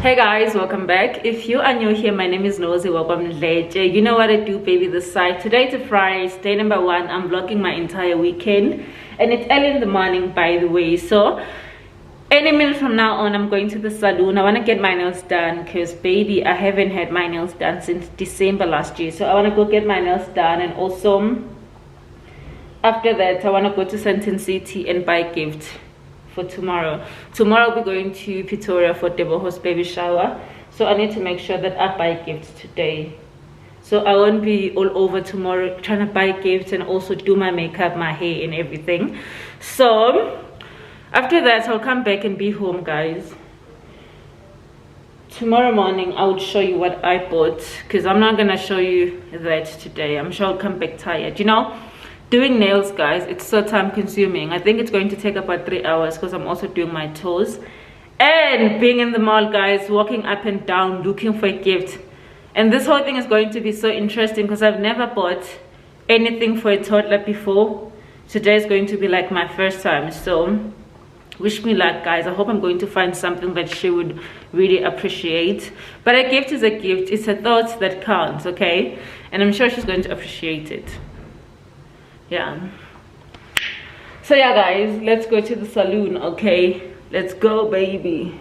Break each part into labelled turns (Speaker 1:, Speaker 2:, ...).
Speaker 1: Hey guys, welcome back. If you are new here, my name is Nosy. Welcome to you know what I do, baby, this side. Today's a Friday, day number 1. I'm vlogging my entire weekend and it's early in the morning, by the way. So any minute from now on, I'm going to the salon. I want to get my nails done because, baby, I haven't had my nails done since December last year. So I want to go get my nails done, and also after that I want to go to Sandton City and buy a gift for tomorrow. I'll be going to Pretoria for Deboho's baby shower, so I need to make sure that I buy gifts today, so I won't be all over tomorrow trying to buy gifts and also do my makeup, my hair and everything. So after that I'll come back and be home, guys. Tomorrow morning I will show you what I bought, because I'm not gonna show you that today. I'm sure I'll come back tired. You know, doing nails, guys, it's so time consuming. I think it's going to take about 3 hours because I'm also doing my toes and being in the mall, guys, walking up and down looking for a gift. And this whole thing is going to be so interesting because I've never bought anything for a toddler before. Today is going to be like my first time, so wish me luck, guys. I hope I'm going to find something that she would really appreciate. But a gift is a gift. It's a thought that counts, okay? And I'm sure she's going to appreciate it. Yeah, so yeah, guys, let's go to the saloon. Okay, let's go, baby.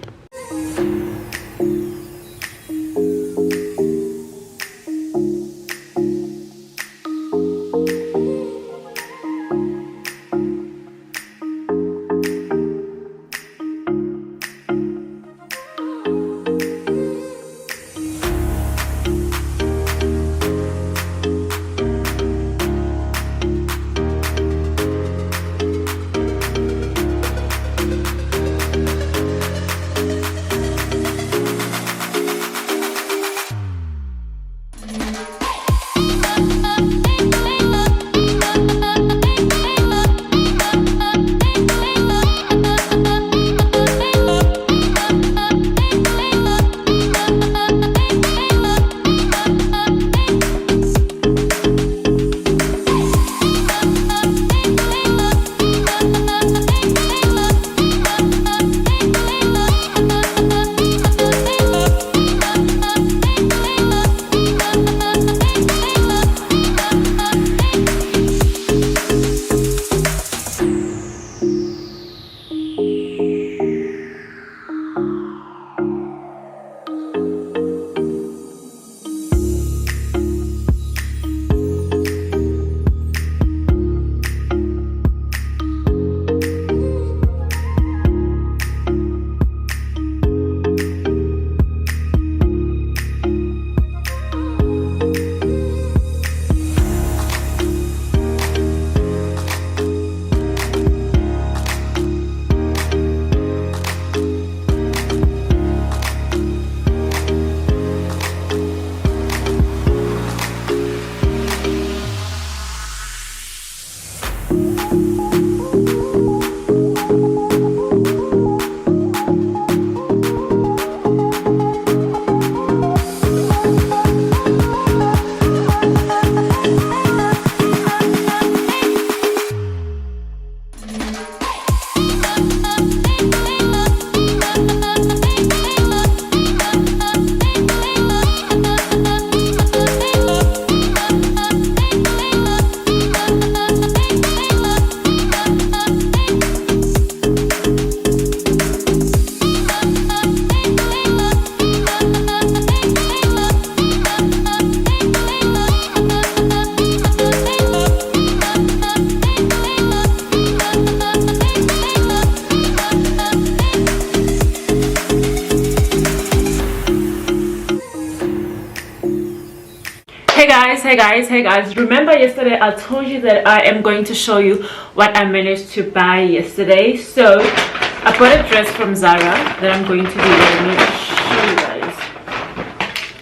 Speaker 1: Hey guys, remember yesterday I told you that I am going to show you what I managed to buy yesterday. So I bought a dress from Zara that I'm going to be wearing. Let me show you guys.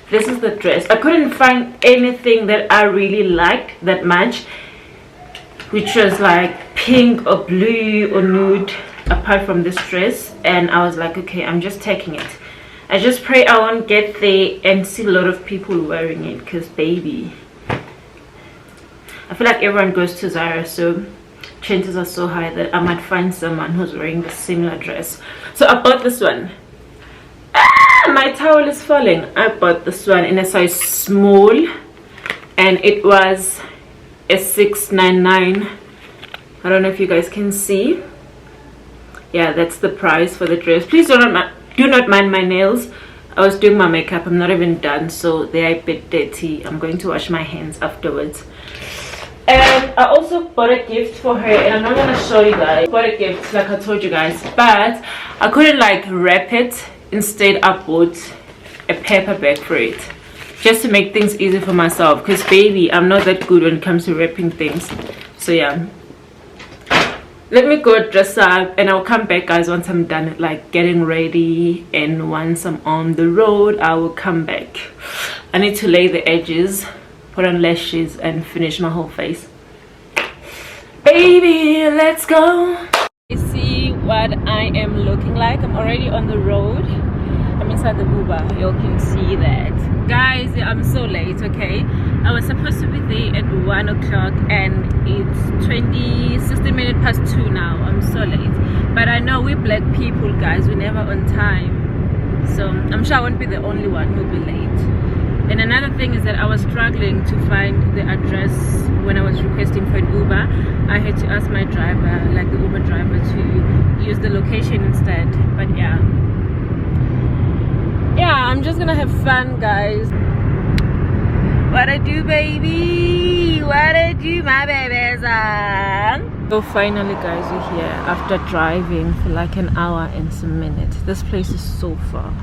Speaker 1: This is the dress. I couldn't find anything that I really liked that much, which was like pink or blue or nude, apart from this dress. And I was like, okay, I'm just taking it. I just pray I won't get there and see a lot of people wearing it, because baby, I feel like everyone goes to Zara, so chances are so high that I might find someone who's wearing the similar dress. So I bought this one. My towel is falling. I bought this one in a size small, and it was a $6.99. I don't know if you guys can see. Yeah, that's the price for the dress. Please do not mind my nails. I was doing my makeup. I'm not even done, so they're a bit dirty. I'm going to wash my hands afterwards. And I also bought a gift for her, and I'm not gonna show you guys. I bought a gift like I told you guys, but I couldn't like wrap it. Instead I bought a paper bag for it, just to make things easy for myself, because baby, I'm not that good when it comes to wrapping things. So yeah, let me go dress up and I'll come back, guys, once I'm done like getting ready. And once I'm on the road, I will come back. I need to lay the edges, put on lashes, and finish my whole face. Baby, let's go. You see what I am looking like? I'm already on the road. I'm inside the Uber. You can see that. Guys, I'm so late, okay? I was supposed to be there at 1 o'clock and it's 16 minutes past 2 now. I'm so late. But I know we black people, guys, we're never on time. So I'm sure I won't be the only one who'll be late. And another thing is that I was struggling to find the address when I was requesting for an Uber. I had to ask my driver, like the Uber driver, to use the location instead. But yeah, I'm just gonna have fun, guys. What I do, baby? What I do, my babies? So finally, guys, we're here after driving for like an hour and some minutes. This place is so far.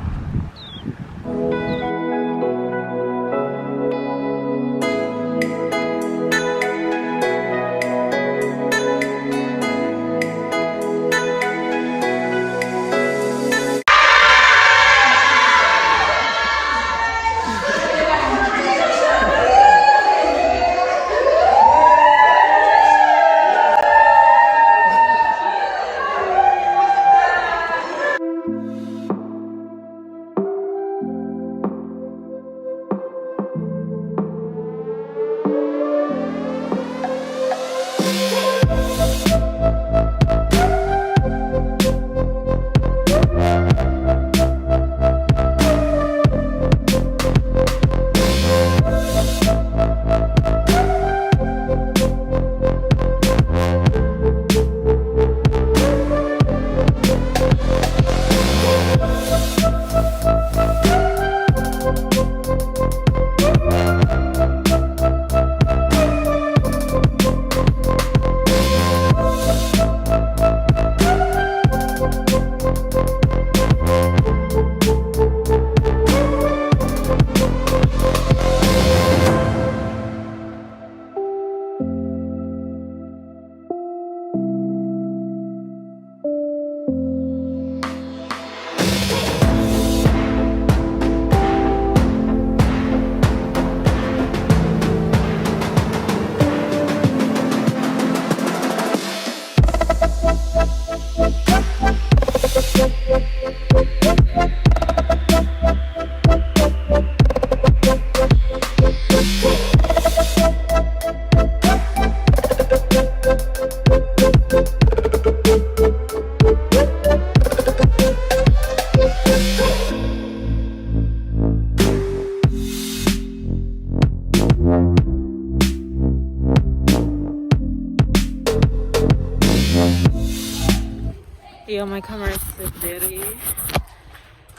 Speaker 1: Yo, my camera is so dirty.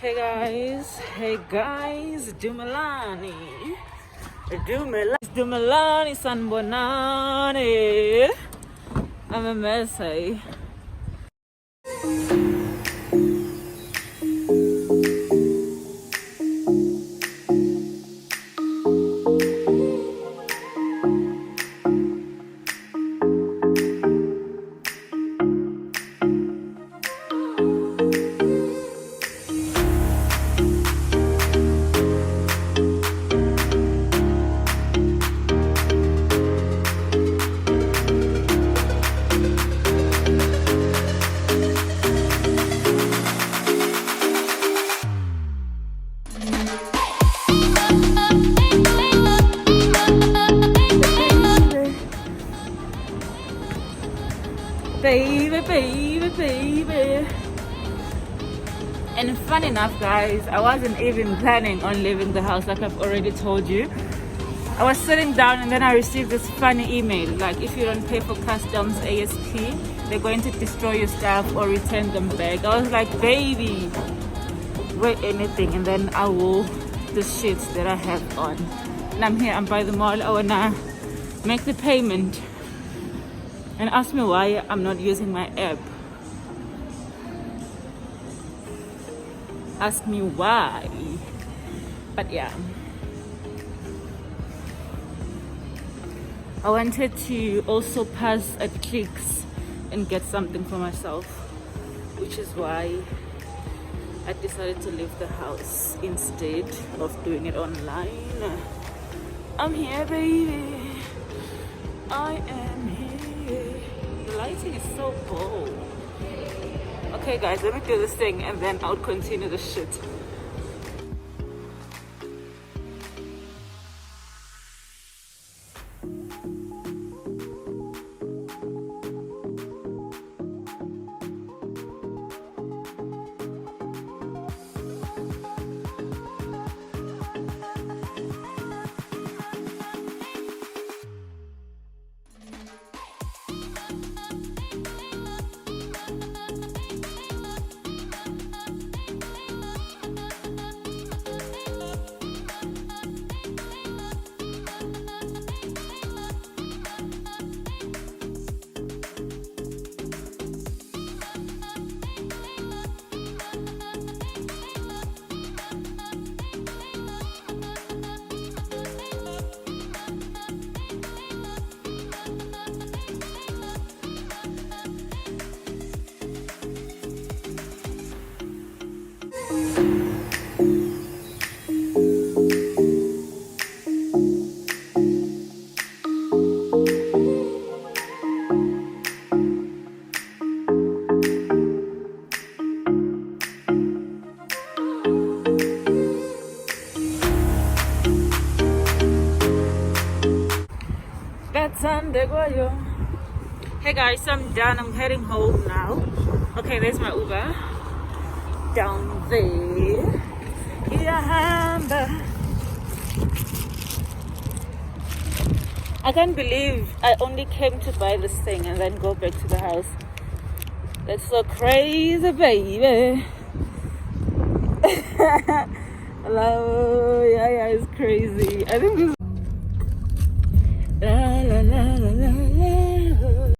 Speaker 1: Hey guys, Dumalani, Sanbonani. I'm a mess, hey. baby. And fun enough, guys, I wasn't even planning on leaving the house, like I've already told you. I was sitting down and then I received this funny email, like if you don't pay for customs AST, they're going to destroy your stuff or return them back. I was like, baby, wear anything and then I will the shit that I have on. And I'm here, I'm by the mall, I wanna make the payment and ask me why I'm not using my app. Ask me why. But yeah, I wanted to also pass at Clicks and get something for myself, which is why I decided to leave the house instead of doing it online. I'm here, baby. I am here. The lighting is so bold. Okay, guys, let me do this thing and then I'll continue the shit. Hey guys, so I'm done. I'm heading home now. Okay, there's my Uber down there. Yeah, I can't believe I only came to buy this thing and then go back to the house. That's so crazy, baby. Hello, yeah, it's crazy. I think this.